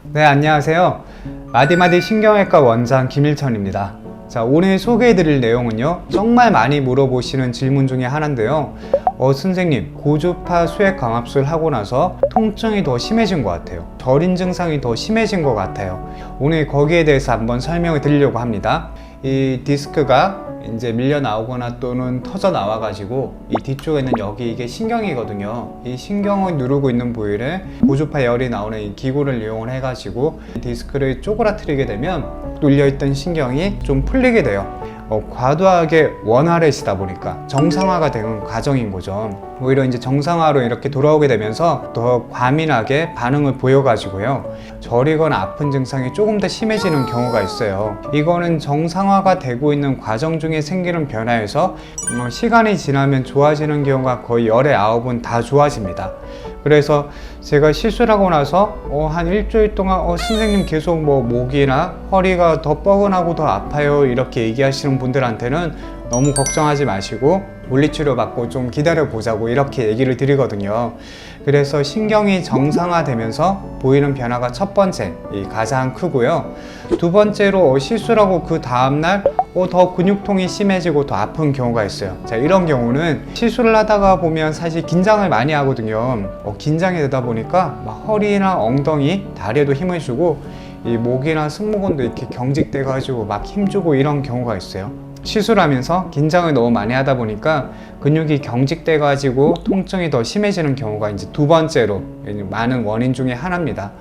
네, 안녕하세요. 마디마디 신경외과 원장 김일천입니다. 자, 오늘 소개해드릴 내용은요, 정말 많이 물어보시는 질문 중에 하나인데요. 선생님, 고주파 수액광합술 하고 나서 통증이 더 심해진 것 같아요. 저린 증상이 더 심해진 것 같아요. 오늘 거기에 대해서 한번 설명을 드리려고 합니다. 이 디스크가 이제 밀려 나오거나 또는 터져 나와 가지고 이 뒤쪽에 있는 여기 이게 신경이거든요. 이 신경을 누르고 있는 부위를 고주파 열이 나오는 이 기구를 이용을 해 가지고 디스크를 쪼그라뜨리게 되면 눌려있던 신경이 좀 풀리게 돼요. 과도하게 원활해지다 보니까 정상화가 되는 과정인 거죠. 오히려 이제 정상화로 이렇게 돌아오게 되면서 더 과민하게 반응을 보여가지고요, 저리거나 아픈 증상이 조금 더 심해지는 경우가 있어요. 이거는 정상화가 되고 있는 과정 중에 생기는 변화에서 시간이 지나면 좋아지는 경우가 거의 열의 9은 다 좋아집니다. 그래서 제가 시술하고 나서 한 일주일 동안 선생님 계속 목이나 허리가 더 뻐근하고 더 아파요 이렇게 얘기하시는 분들한테는 너무 걱정하지 마시고 물리치료 받고 좀 기다려 보자고 이렇게 얘기를 드리거든요. 그래서 신경이 정상화되면서 보이는 변화가 첫 번째, 가장 크고요. 두 번째로 시술하고 그 다음날 더 근육통이 심해지고 더 아픈 경우가 있어요. 자, 이런 경우는 시술을 하다가 보면 사실 긴장을 많이 하거든요. 긴장이 되다 보니까 막 허리나 엉덩이, 다리에도 힘을 주고 이 목이나 승모근도 이렇게 경직돼 가지고 막 힘주고 이런 경우가 있어요. 시술하면서 긴장을 너무 많이 하다 보니까 근육이 경직돼 가지고 통증이 더 심해지는 경우가 이제 두 번째로 많은 원인 중에 하나입니다.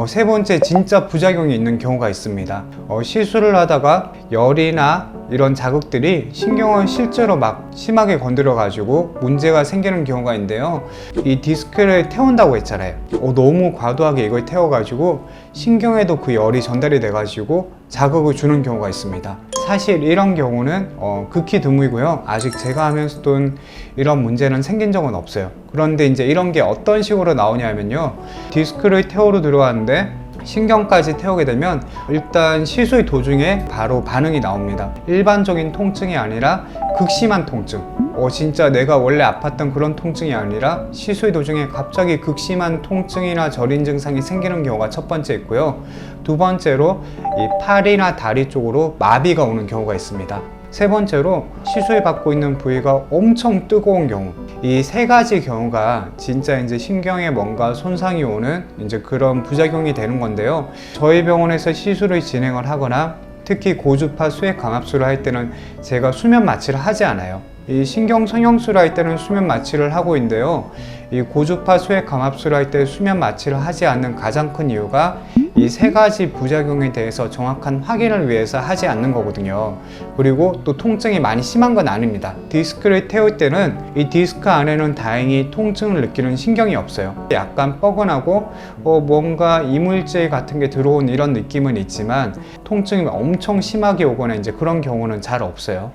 세 번째, 진짜 부작용이 있는 경우가 있습니다. 시술을 하다가 열이나 이런 자극들이 신경을 실제로 막 심하게 건드려 가지고 문제가 생기는 경우가 있는데요. 이 디스크를 태운다고 했잖아요. 너무 과도하게 이걸 태워 가지고 신경에도 그 열이 전달이 돼 가지고 자극을 주는 경우가 있습니다. 사실 이런 경우는 극히 드물고요. 아직 제가 하면서도 이런 문제는 생긴 적은 없어요. 그런데 이제 이런 게 어떤 식으로 나오냐면요, 디스크를 태우러 들어왔는데 신경까지 태우게 되면 일단 시술 도중에 바로 반응이 나옵니다. 일반적인 통증이 아니라 극심한 통증, 진짜 내가 원래 아팠던 그런 통증이 아니라 시술 도중에 갑자기 극심한 통증이나 저린 증상이 생기는 경우가 첫 번째 있고요. 두 번째로 이 팔이나 다리 쪽으로 마비가 오는 경우가 있습니다. 세 번째로 시술 받고 있는 부위가 엄청 뜨거운 경우. 이 세 가지 경우가 진짜 이제 신경에 뭔가 손상이 오는 이제 그런 부작용이 되는 건데요. 저희 병원에서 시술을 진행을 하거나 특히 고주파 수액 광합술을 할 때는 제가 수면 마취를 하지 않아요. 이 신경 성형술을 할 때는 수면 마취를 하고 있는데요. 이 고주파 수액 광합술을 할 때 수면 마취를 하지 않는 가장 큰 이유가 이 세 가지 부작용에 대해서 정확한 확인을 위해서 하지 않는 거거든요. 그리고 또 통증이 많이 심한 건 아닙니다. 디스크를 태울 때는 이 디스크 안에는 다행히 통증을 느끼는 신경이 없어요. 약간 뻐근하고 뭔가 이물질 같은 게 들어온 이런 느낌은 있지만 통증이 엄청 심하게 오거나 이제 그런 경우는 잘 없어요.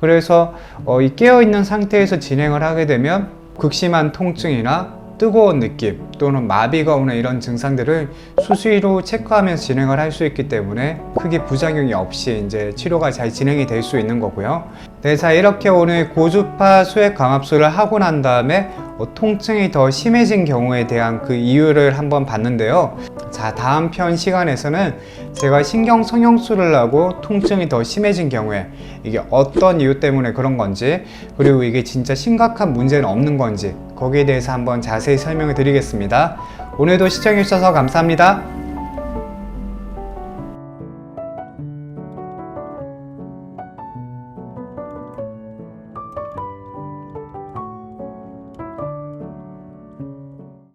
그래서 이 깨어있는 상태에서 진행을 하게 되면 극심한 통증이나 뜨거운 느낌 또는 마비가 오는 이런 증상들을 수시로 체크하면서 진행을 할 수 있기 때문에 크게 부작용이 없이 이제 치료가 잘 진행이 될 수 있는 거고요. 네, 자, 이렇게 오늘 고주파 수액 광합술을 하고 난 다음에 통증이 더 심해진 경우에 대한 그 이유를 한번 봤는데요. 자, 다음 편 시간에서는 제가 신경 성형술을 하고 통증이 더 심해진 경우에 이게 어떤 이유 때문에 그런 건지, 그리고 이게 진짜 심각한 문제는 없는 건지 거기에 대해서 한번 자세히 설명을 드리겠습니다. 오늘도 시청해 주셔서 감사합니다.